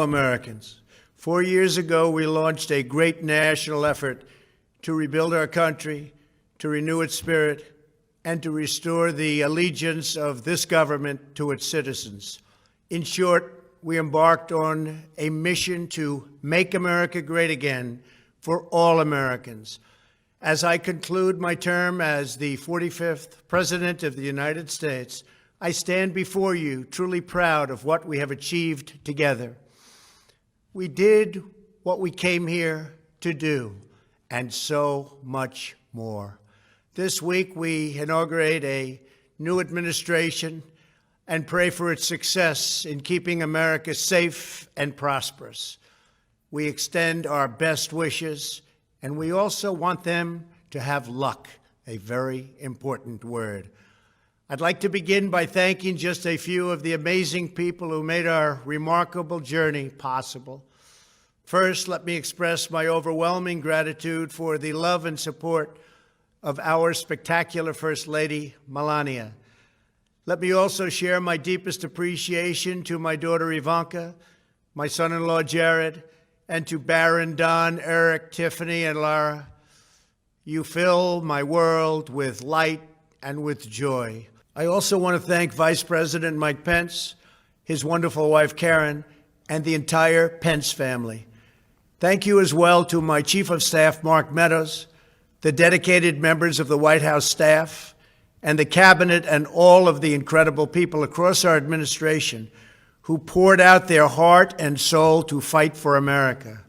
Americans. 4 years ago, we launched a great national effort to rebuild our country, to renew its spirit, and to restore the allegiance of this government to its citizens. In short, we embarked on a mission to make America great again for all Americans. As I conclude my term as the 45th President of the United States, I stand before you truly proud of what we have achieved together. We did what we came here to do, and so much more. This week, we inaugurate a new administration and pray for its success in keeping America safe and prosperous. We extend our best wishes, and we also want them to have luck, a very important word. I'd like to begin by thanking just a few of the amazing people who made our remarkable journey possible. First, let me express my overwhelming gratitude for the love and support of our spectacular First Lady, Melania. Let me also share my deepest appreciation to my daughter Ivanka, my son-in-law Jared, and to Barron, Don, Eric, Tiffany, and Lara. You fill my world with light and with joy. I also want to thank Vice President Mike Pence, his wonderful wife Karen, and the entire Pence family. Thank you as well to my Chief of Staff, Mark Meadows, the dedicated members of the White House staff, and the Cabinet, and all of the incredible people across our administration who poured out their heart and soul to fight for America.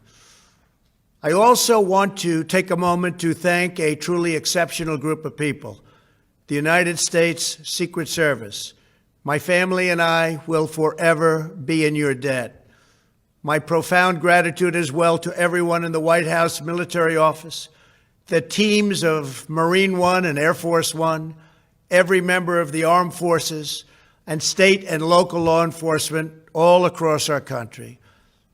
I also want to take a moment to thank a truly exceptional group of people, the United States Secret Service. My family and I will forever be in your debt. My profound gratitude as well to everyone in the White House Military Office, the teams of Marine One and Air Force One, every member of the armed forces, and state and local law enforcement all across our country.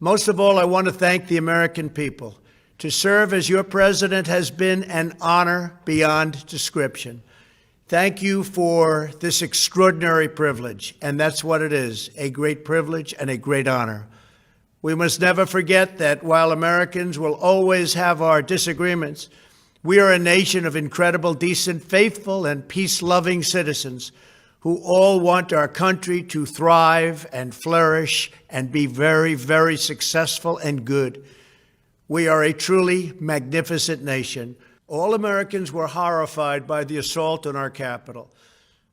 Most of all, I want to thank the American people. To serve as your president has been an honor beyond description. Thank you for this extraordinary privilege, and that's what it is, a great privilege and a great honor. We must never forget that while Americans will always have our disagreements, we are a nation of incredible, decent, faithful, and peace-loving citizens who all want our country to thrive and flourish and be very, very successful and good. We are a truly magnificent nation. All Americans were horrified by the assault on our Capitol.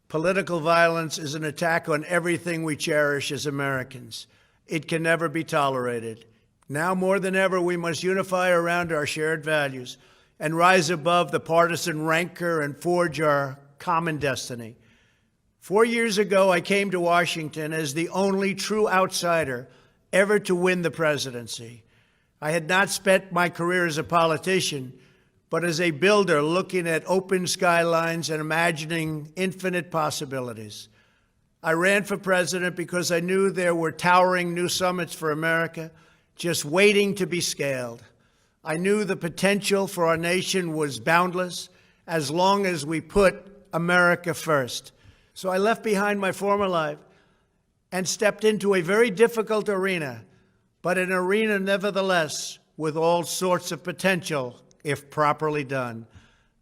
Political violence is an attack on everything we cherish as Americans. It can never be tolerated. Now more than ever, we must unify around our shared values and rise above the partisan rancor and forge our common destiny. 4 years ago, I came to Washington as the only true outsider ever to win the presidency. I had not spent my career as a politician, but as a builder looking at open skylines and imagining infinite possibilities. I ran for president because I knew there were towering new summits for America just waiting to be scaled. I knew the potential for our nation was boundless as long as we put America first. So I left behind my former life and stepped into a very difficult arena, but an arena nevertheless with all sorts of potential if properly done.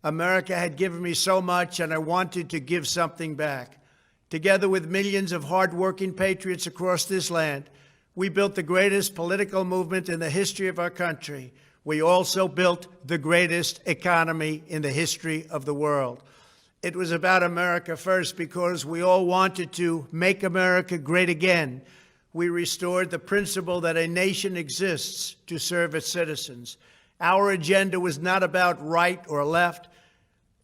America had given me so much, and I wanted to give something back. Together with millions of hardworking patriots across this land, we built the greatest political movement in the history of our country. We also built the greatest economy in the history of the world. It was about America first because we all wanted to make America great again. We restored the principle that a nation exists to serve its citizens. Our agenda was not about right or left.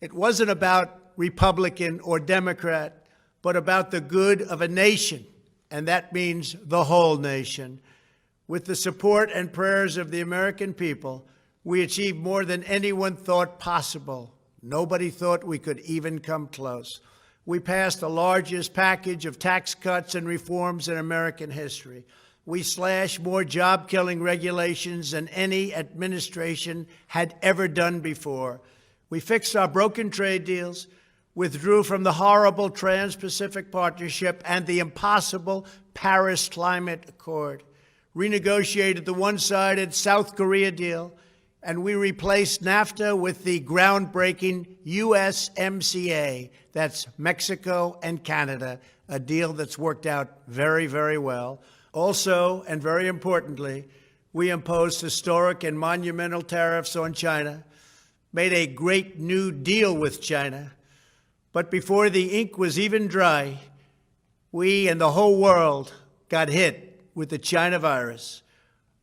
It wasn't about Republican or Democrat, but about the good of a nation, and that means the whole nation. With the support and prayers of the American people, we achieved more than anyone thought possible. Nobody thought we could even come close. We passed the largest package of tax cuts and reforms in American history. We slashed more job-killing regulations than any administration had ever done before. We fixed our broken trade deals, withdrew from the horrible Trans-Pacific Partnership and the impossible Paris Climate Accord, renegotiated the one-sided South Korea deal, and we replaced NAFTA with the groundbreaking USMCA. That's Mexico and Canada, a deal that's worked out very, very well. Also, and very importantly, we imposed historic and monumental tariffs on China, made a great new deal with China. But before the ink was even dry, we and the whole world got hit with the China virus.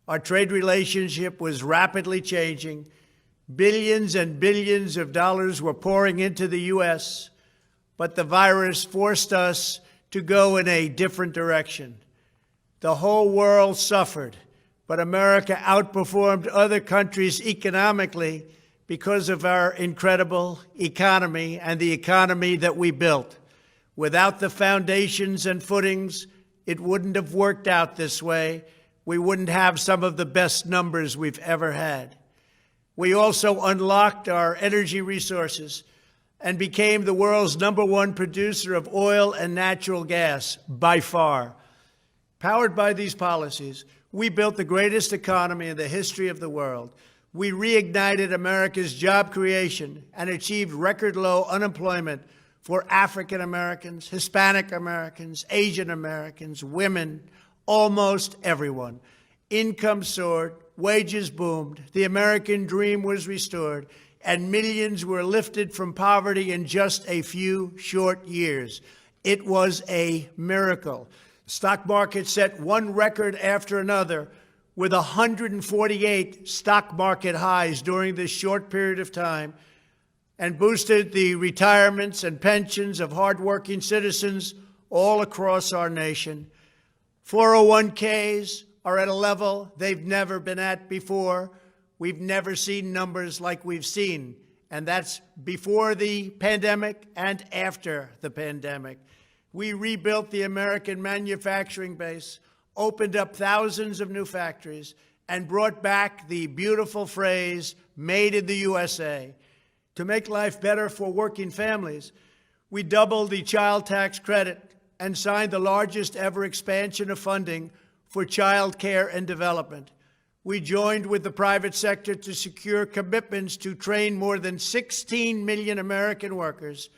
Our trade relationship was rapidly changing. Billions and billions of dollars were pouring into the U.S., but the virus forced us to go in a different direction. The whole world suffered, but America outperformed other countries economically because of our incredible economy and the economy that we built. Without the foundations and footings, it wouldn't have worked out this way. We wouldn't have some of the best numbers we've ever had. We also unlocked our energy resources and became the world's #1 producer of oil and natural gas, by far. Powered by these policies, we built the greatest economy in the history of the world. We reignited America's job creation and achieved record low unemployment for African Americans, Hispanic Americans, Asian Americans, women, almost everyone. Income soared, wages boomed, the American dream was restored, and millions were lifted from poverty in just a few short years. It was a miracle. The stock market set one record after another, with 148 stock market highs during this short period of time, and boosted the retirements and pensions of hardworking citizens all across our nation. 401ks are at a level they've never been at before. We've never seen numbers like we've seen, and that's before the pandemic and after the pandemic. We rebuilt the American manufacturing base, opened up thousands of new factories, and brought back the beautiful phrase, made in the USA. To make life better for working families, we doubled the child tax credit and signed the largest ever expansion of funding for child care and development. We joined with the private sector to secure commitments to train more than 16 million American workers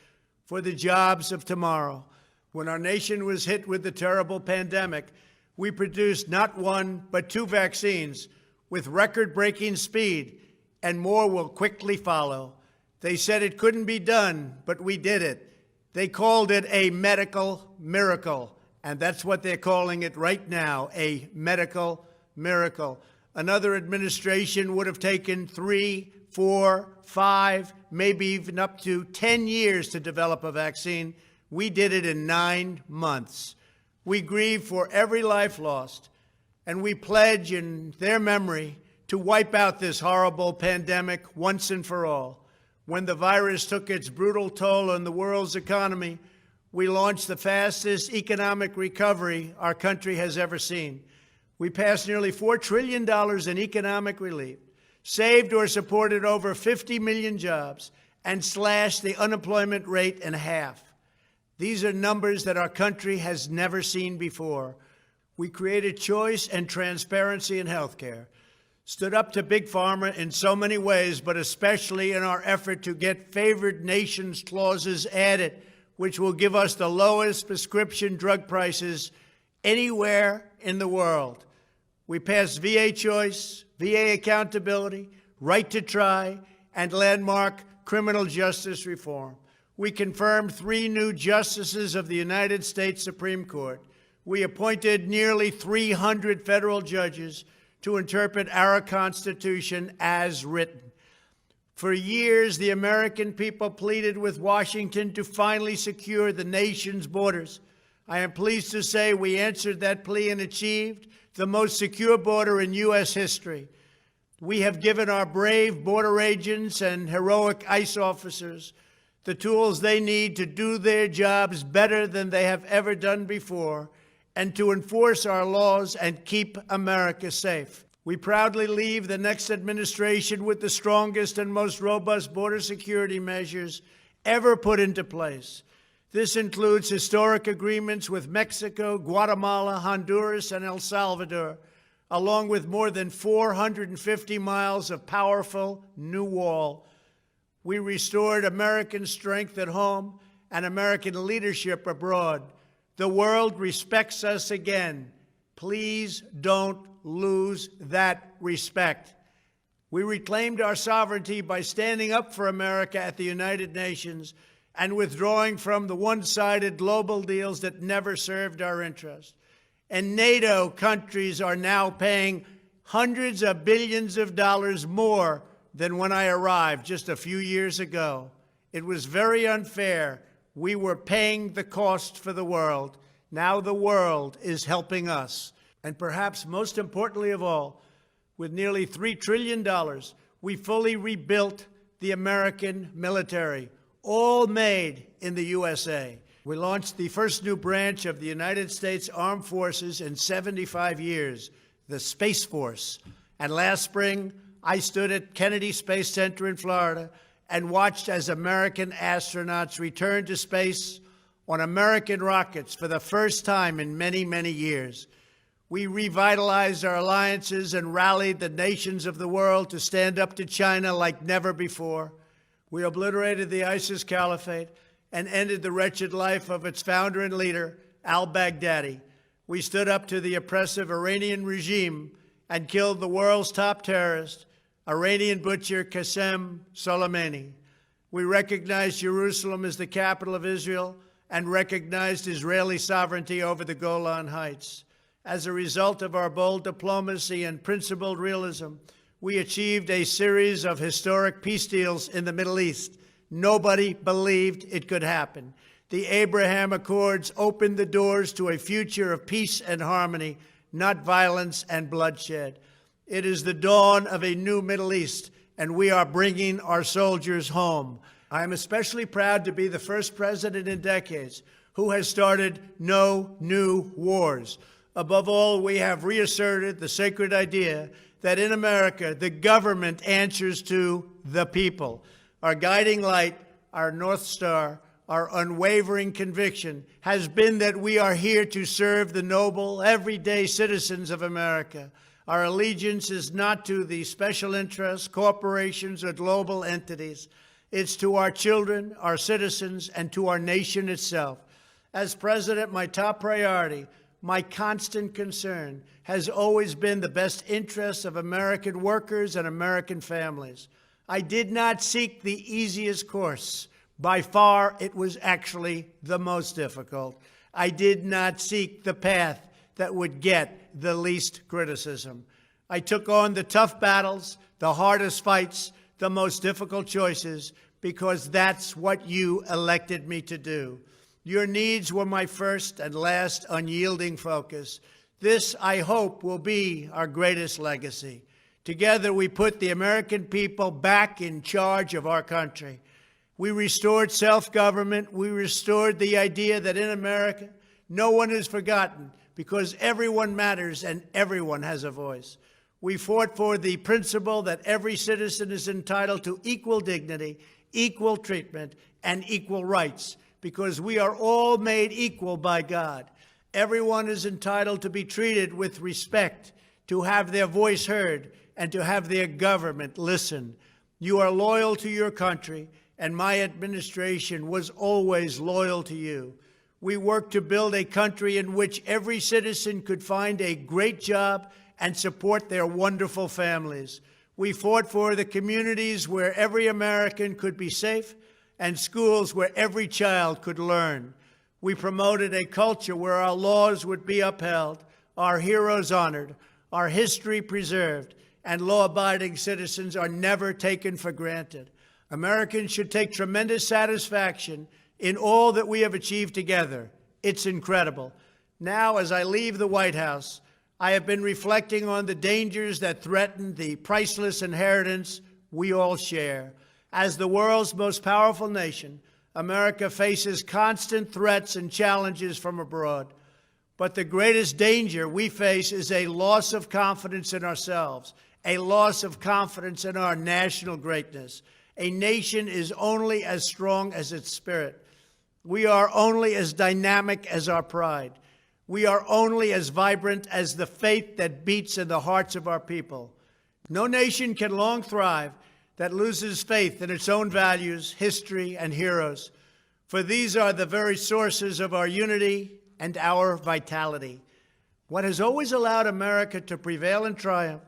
for the jobs of tomorrow. When our nation was hit with the terrible pandemic, we produced not one, but 2 vaccines with record-breaking speed, and more will quickly follow. They said it couldn't be done, but we did it. They called it a medical miracle, and that's what they're calling it right now, a medical miracle. Another administration would have taken 3, 4, 5, maybe even up to 10 years to develop a vaccine. We did it in 9 months. We grieve for every life lost, and we pledge in their memory to wipe out this horrible pandemic once and for all. When the virus took its brutal toll on the world's economy, we launched the fastest economic recovery our country has ever seen. We passed nearly $4 trillion in economic relief, saved or supported over 50 million jobs, and slashed the unemployment rate in half. These are numbers that our country has never seen before. We created choice and transparency in healthcare, stood up to Big Pharma in so many ways, but especially in our effort to get favored nations clauses added, which will give us the lowest prescription drug prices anywhere in the world. We passed VA choice, VA accountability, right to try, and landmark criminal justice reform. We confirmed 3 new justices of the United States Supreme Court. We appointed nearly 300 federal judges to interpret our Constitution as written. For years, the American people pleaded with Washington to finally secure the nation's borders. I am pleased to say we answered that plea and achieved the most secure border in U.S. history. We have given our brave border agents and heroic ICE officers the tools they need to do their jobs better than they have ever done before, and to enforce our laws and keep America safe. We proudly leave the next administration with the strongest and most robust border security measures ever put into place. This includes historic agreements with Mexico, Guatemala, Honduras, and El Salvador, along with more than 450 miles of powerful new wall. We restored American strength at home and American leadership abroad. The world respects us again. Please don't lose that respect. We reclaimed our sovereignty by standing up for America at the United Nations and withdrawing from the one-sided global deals that never served our interest. And NATO countries are now paying hundreds of billions of dollars more than when I arrived just a few years ago. It was very unfair. We were paying the cost for the world. Now the world is helping us. And perhaps most importantly of all, with nearly $3 trillion, we fully rebuilt the American military, all made in the USA. We launched the first new branch of the United States Armed Forces in 75 years, the Space Force. And last spring, I stood at Kennedy Space Center in Florida and watched as American astronauts returned to space on American rockets for the first time in many, many years. We revitalized our alliances and rallied the nations of the world to stand up to China like never before. We obliterated the ISIS caliphate and ended the wretched life of its founder and leader, al-Baghdadi. We stood up to the oppressive Iranian regime and killed the world's top terrorist, Iranian butcher Qasem Soleimani. We recognized Jerusalem as the capital of Israel and recognized Israeli sovereignty over the Golan Heights. As a result of our bold diplomacy and principled realism, we achieved a series of historic peace deals in the Middle East. Nobody believed it could happen. The Abraham Accords opened the doors to a future of peace and harmony, not violence and bloodshed. It is the dawn of a new Middle East, and we are bringing our soldiers home. I am especially proud to be the first president in decades who has started no new wars. Above all, we have reasserted the sacred idea that in America, the government answers to the people. Our guiding light, our North Star, our unwavering conviction has been that we are here to serve the noble, everyday citizens of America. Our allegiance is not to the special interests, corporations, or global entities. It's to our children, our citizens, and to our nation itself. As president, my top priority, my constant concern, has always been the best interests of American workers and American families. I did not seek the easiest course. By far, it was actually the most difficult. I did not seek the path that would get the least criticism. I took on the tough battles, the hardest fights, the most difficult choices, because that's what you elected me to do. Your needs were my first and last unyielding focus. This, I hope, will be our greatest legacy. Together, we put the American people back in charge of our country. We restored self-government. We restored the idea that in America, no one is forgotten because everyone matters and everyone has a voice. We fought for the principle that every citizen is entitled to equal dignity, equal treatment, and equal rights, because we are all made equal by God. Everyone is entitled to be treated with respect, to have their voice heard, and to have their government listen. You are loyal to your country, and my administration was always loyal to you. We worked to build a country in which every citizen could find a great job and support their wonderful families. We fought for the communities where every American could be safe and schools where every child could learn. We promoted a culture where our laws would be upheld, our heroes honored, our history preserved, and law-abiding citizens are never taken for granted. Americans should take tremendous satisfaction in all that we have achieved together. It's incredible. Now, as I leave the White House, I have been reflecting on the dangers that threaten the priceless inheritance we all share. As the world's most powerful nation, America faces constant threats and challenges from abroad. But the greatest danger we face is a loss of confidence in ourselves, a loss of confidence in our national greatness. A nation is only as strong as its spirit. We are only as dynamic as our pride. We are only as vibrant as the faith that beats in the hearts of our people. No nation can long thrive that loses faith in its own values, history, and heroes, for these are the very sources of our unity and our vitality. What has always allowed America to prevail and triumph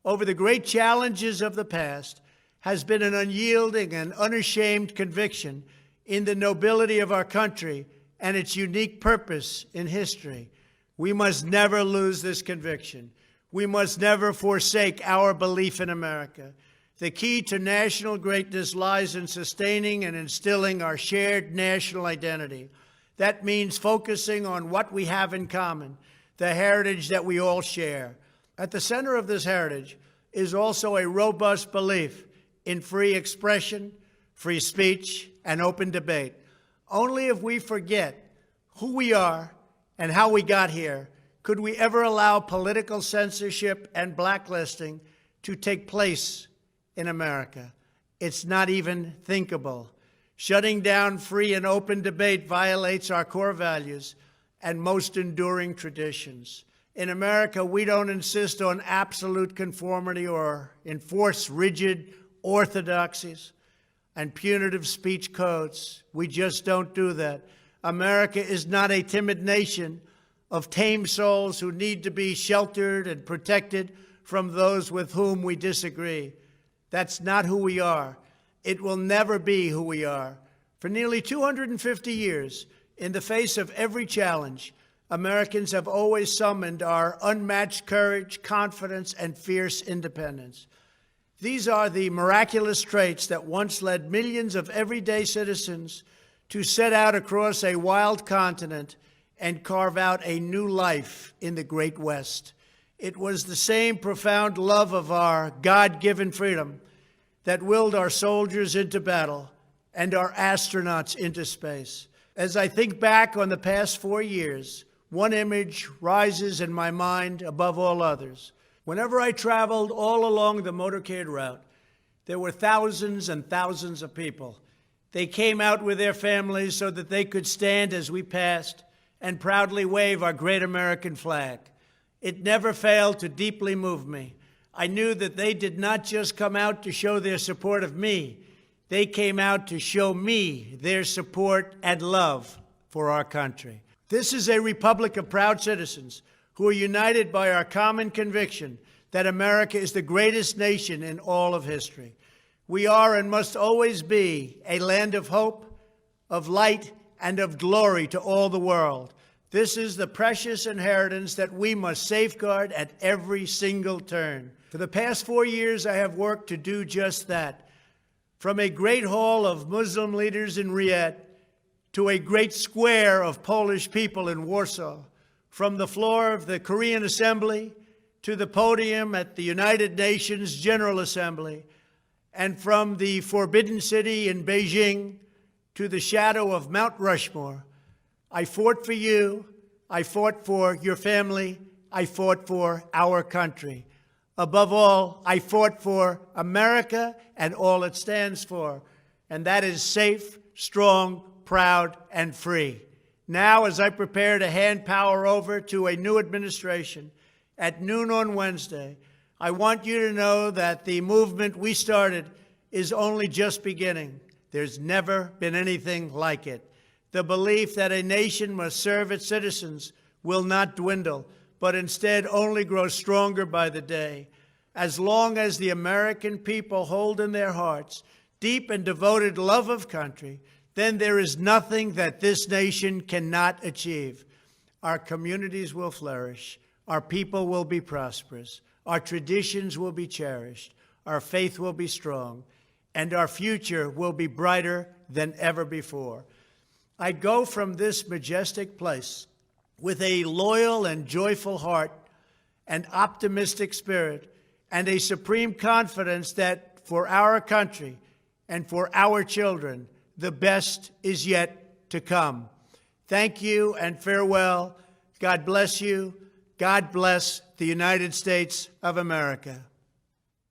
over the great challenges of the past has been an unyielding and unashamed conviction in the nobility of our country and its unique purpose in history. We must never lose this conviction. We must never forsake our belief in America. The key to national greatness lies in sustaining and instilling our shared national identity. That means focusing on what we have in common, the heritage that we all share. At the center of this heritage is also a robust belief in free expression, free speech, and open debate. Only if we forget who we are and how we got here could we ever allow political censorship and blacklisting to take place in America. It's not even thinkable. Shutting down free and open debate violates our core values and most enduring traditions. In America, we don't insist on absolute conformity or enforce rigid orthodoxies and punitive speech codes. We just don't do that. America is not a timid nation of tame souls who need to be sheltered and protected from those with whom we disagree. That's not who we are. It will never be who we are. For nearly 250 years, in the face of every challenge, Americans have always summoned our unmatched courage, confidence, and fierce independence. These are the miraculous traits that once led millions of everyday citizens to set out across a wild continent and carve out a new life in the Great West. It was the same profound love of our God-given freedom that willed our soldiers into battle and our astronauts into space. As I think back on the past 4 years, one image rises in my mind above all others. Whenever I traveled all along the motorcade route, there were thousands and thousands of people. They came out with their families so that they could stand as we passed and proudly wave our great American flag. It never failed to deeply move me. I knew that they did not just come out to show their support of me. They came out to show me their support and love for our country. This is a republic of proud citizens who are united by our common conviction that America is the greatest nation in all of history. We are and must always be a land of hope, of light, and of glory to all the world. This is the precious inheritance that we must safeguard at every single turn. For the past 4 years, I have worked to do just that. From a great hall of Muslim leaders in Riyadh to a great square of Polish people in Warsaw, from the floor of the Korean Assembly to the podium at the United Nations General Assembly, and from the Forbidden City in Beijing to the shadow of Mount Rushmore, I fought for you, I fought for your family, I fought for our country. Above all, I fought for America and all it stands for, and that is safe, strong, proud, and free. Now, as I prepare to hand power over to a new administration at noon on Wednesday, I want you to know that the movement we started is only just beginning. There's never been anything like it. The belief that a nation must serve its citizens will not dwindle, but instead only grow stronger by the day. As long as the American people hold in their hearts deep and devoted love of country, then there is nothing that this nation cannot achieve. Our communities will flourish, our people will be prosperous, our traditions will be cherished, our faith will be strong, and our future will be brighter than ever before. I go from this majestic place with a loyal and joyful heart, an optimistic spirit, and a supreme confidence that for our country and for our children, the best is yet to come. Thank you and farewell. God bless you. God bless the United States of America.